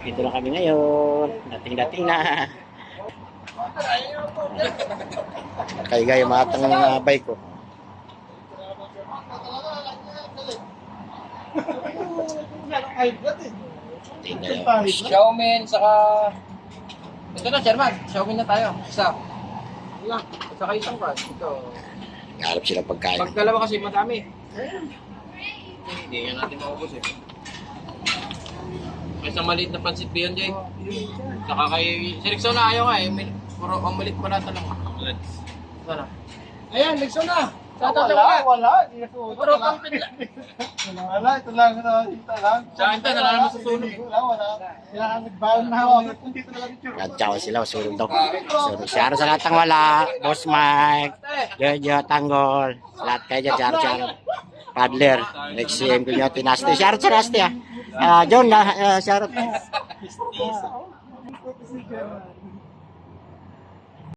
Dito na kami ngayon. Dating-dating na. Kaya gaya matang bike ko. Tingnan. Xiaomi, saka... Ito na, Sherman. Xiaomi na tayo. Isa. Wala. Saka isang card. Ito. Ngarap sila pagkain. Pag dalawa kasi madami. Hindi yan natin maubos eh. May isang maliit na pansit ba yun, Jake? Saka kay... Si Rexona ayaw nga eh. Puro ang maliit pa natin lang. Sana. Ayan, Rexona! Sa tatawagan. Wala. Hindi na susunod. Puro pang pila. Wala, ito lang. Ito lang. Sa akin tayo, nalaman sa sunog. Wala. Kailangan nagbalang na ako. Dito na lang yung Nagtsawa sila, sunog daw. Sunog. Siyaro sa lahat ng wala. Boss Mike, Jojo, Tanggol. Lahat kayo dyan, siyaro. Paddler, Lexiem, Gulyoti, Nasty. Siyaro sa Nasty ah. John, siyaro.